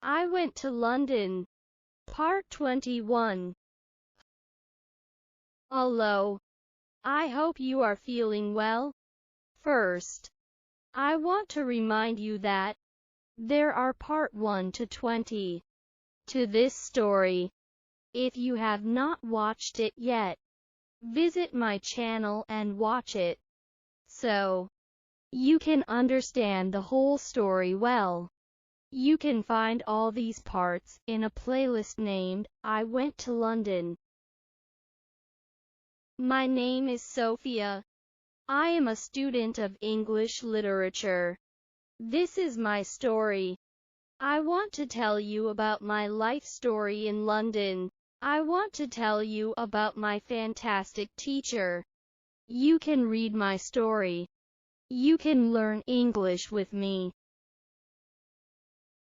I went to London. Part 21. Hello. I hope you are feeling well. First, I want to remind you that there are part 1 to 20 to this story. If you have not watched it yet, visit my channel and watch it, so you can understand the whole story well. You can find all these parts in a playlist named I Went to London. My name is Sophia. I am a student of English literature. This is my story. I want to tell you about my life story in London. I want to tell you about my fantastic teacher. You can read my story. You can learn English with me.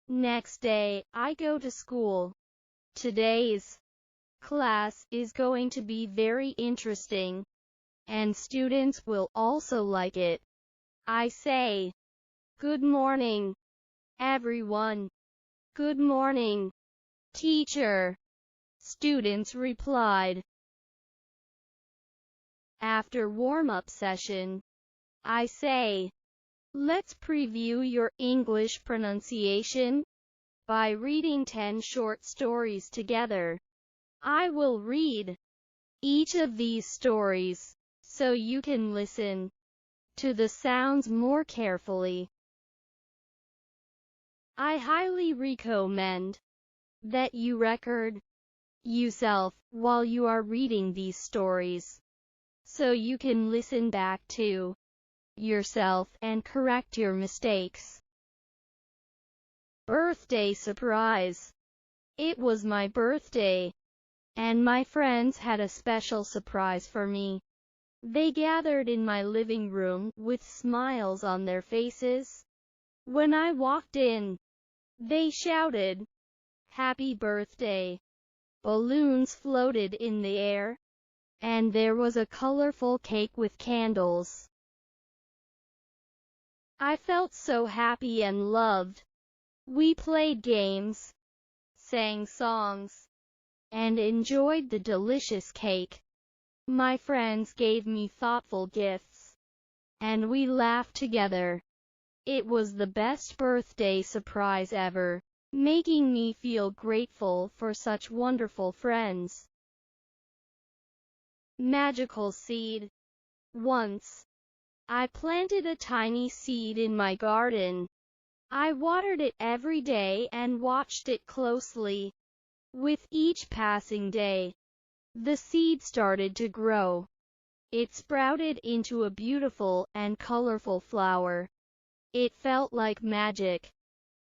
Next day, I go to school. Today's class is going to be very interesting, and students will also like it. I say, "Good morning, everyone." "Good morning, teacher," students replied. After warm-up session, I say, "Let's preview your English pronunciation by reading 10 short stories together." I will read each of these stories so you can listen to the sounds more carefully. I highly recommend that you record yourself while you are reading these stories, so you can listen back to yourself and correct your mistakes. Birthday surprise. It was my birthday, and my friends had a special surprise for me. They gathered in my living room with smiles on their faces. When I walked in, they shouted, "Happy birthday!" Balloons floated in the air, and there was a colorful cake with candles. I felt so happy and loved. We played games, sang songs, and enjoyed the delicious cake. My friends gave me thoughtful gifts, and we laughed together. It was the best birthday surprise ever, making me feel grateful for such wonderful friends. Magical seed. Once, I planted a tiny seed in my garden. I watered it every day and watched it closely. With each passing day, the seed started to grow. It sprouted into a beautiful and colorful flower. It felt like magic.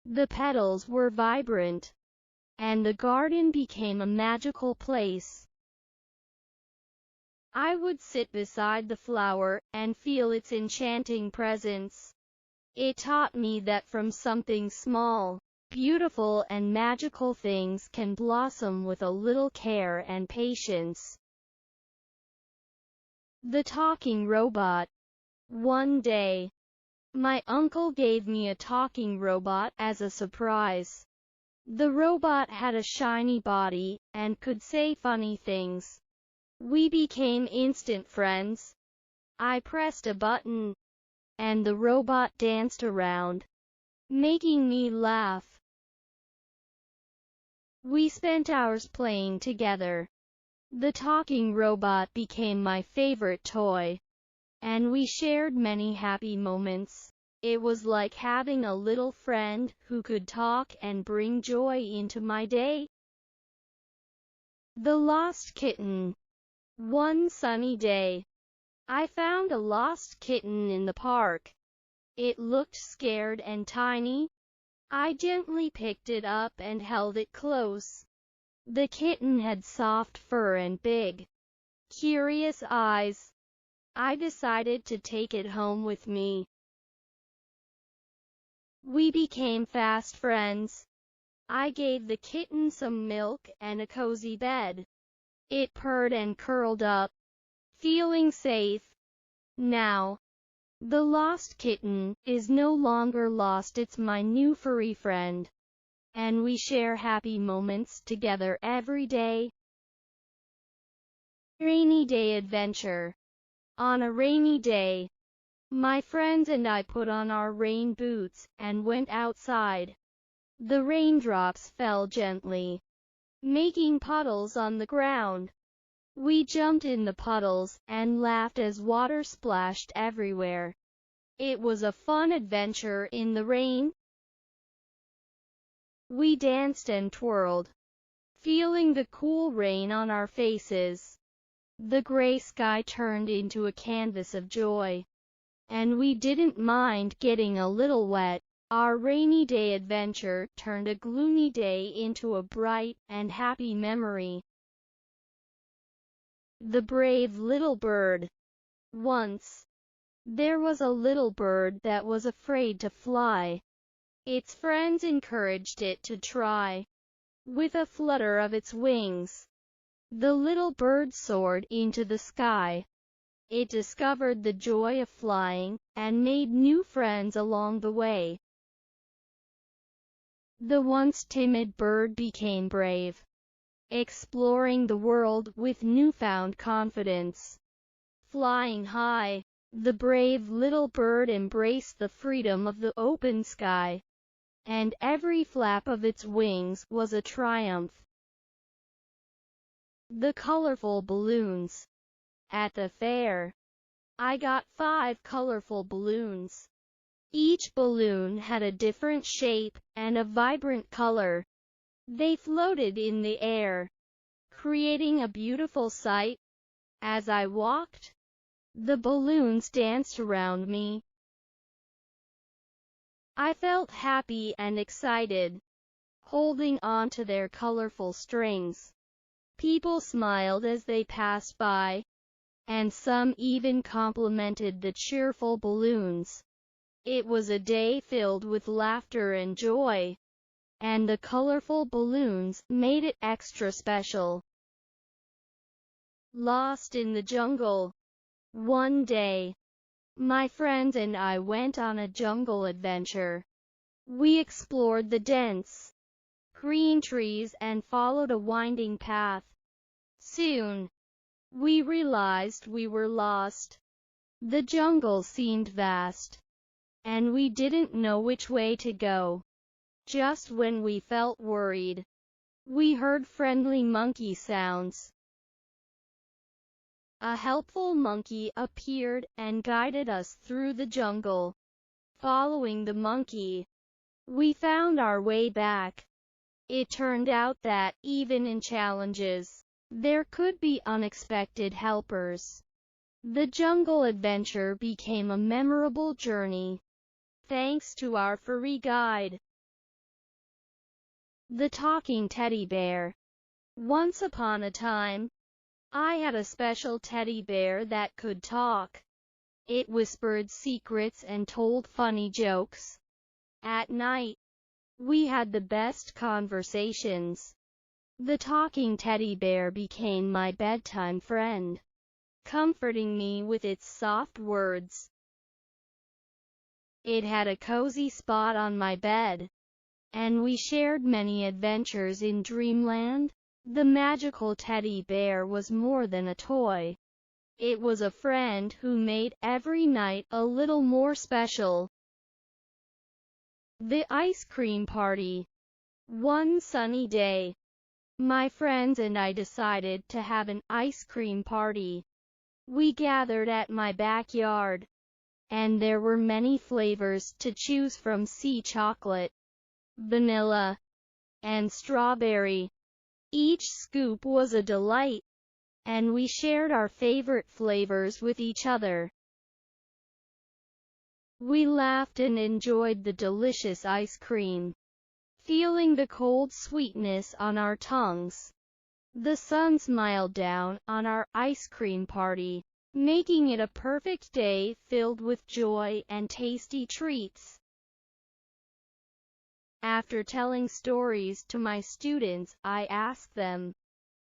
The petals were vibrant, and the garden became a magical place. I would sit beside the flower and feel its enchanting presence. It taught me that from something small, beautiful and magical things can blossom with a little care and patience. The talking robot. One day, my uncle gave me a talking robot as a surprise. The robot had a shiny body and could say funny things. We became instant friends. I pressed a button, and the robot danced around, making me laugh. We spent hours playing together. The talking robot became my favorite toy, and we shared many happy moments. It was like having a little friend who could talk and bring joy into my day. The Lost Kitten. One sunny day, I found a lost kitten in the park. It looked scared and tiny. I gently picked it up and held it close. The kitten had soft fur and big, curious eyes. I decided to take it home with me. We became fast friends. I gave the kitten some milk and a cozy bed. It purred and curled up, feeling safe. Now, the lost kitten is no longer lost. It's my new furry friend. and we share happy moments together every day. Rainy day adventure. On a rainy day, my friends and I put on our rain boots and went outside. The raindrops fell gently, making puddles on the ground. We jumped in the puddles and laughed as water splashed everywhere. It was a fun adventure in the rain. We danced and twirled, feeling the cool rain on our faces. The gray sky turned into a canvas of joy, and we didn't mind getting a little wet. Our rainy day adventure turned a gloomy day into a bright and happy memory. The brave little bird. Once, there was a little bird that was afraid to fly. Its friends encouraged it to try. With a flutter of its wings, the little bird soared into the sky. It discovered the joy of flying and made new friends along the way. The once timid bird became brave, exploring the world with newfound confidence. Flying high, the brave little bird embraced the freedom of the open sky, and every flap of its wings was a triumph. The colorful balloons. At the fair, I got 5 colorful balloons. Each balloon had a different shape and a vibrant color. They floated in the air, creating a beautiful sight. As I walked, the balloons danced around me. I felt happy and excited, holding on to their colorful strings. People smiled as they passed by, and some even complimented the cheerful balloons. It was a day filled with laughter and joy, and the colorful balloons made it extra special. Lost in the jungle. One day, my friends and I went on a jungle adventure. We explored the dense, green trees and followed a winding path. Soon, we realized we were lost. The jungle seemed vast, and we didn't know which way to go. Just when we felt worried, we heard friendly monkey sounds. A helpful monkey appeared and guided us through the jungle. Following the monkey, we found our way back. It turned out that, even in challenges, there could be unexpected helpers. The jungle adventure became a memorable journey, thanks to our furry guide. The talking teddy bear. Once upon a time, I had a special teddy bear that could talk. It whispered secrets and told funny jokes. At night, we had the best conversations. The talking teddy bear became my bedtime friend, comforting me with its soft words. It had a cozy spot on my bed, and we shared many adventures in dreamland. The magical teddy bear was more than a toy. It was a friend who made every night a little more special. The ice cream party. One sunny day, my friends and I decided to have an ice cream party. We gathered at my backyard, and there were many flavors to choose from: sea chocolate, vanilla, and strawberry. Each scoop was a delight, and we shared our favorite flavors with each other. We laughed and enjoyed the delicious ice cream, feeling the cold sweetness on our tongues. The sun smiled down on our ice cream party, making it a perfect day filled with joy and tasty treats. After telling stories to my students, I asked them,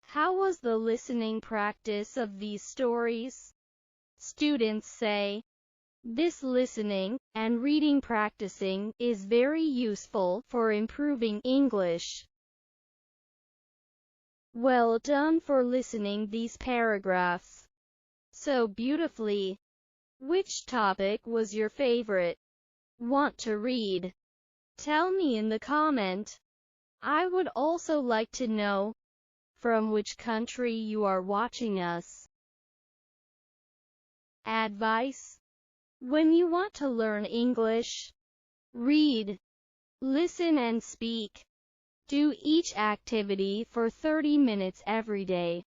"How was the listening practice of these stories?" Students say, This listening and reading practicing is very useful for improving English. Well done for listening these paragraphs so beautifully. Which topic was your favorite? Want to read? Tell me in the comment. I would also like to know from which country you are watching us. Advice: when you want to learn English, read, listen and speak. Do each activity for 30 minutes every day.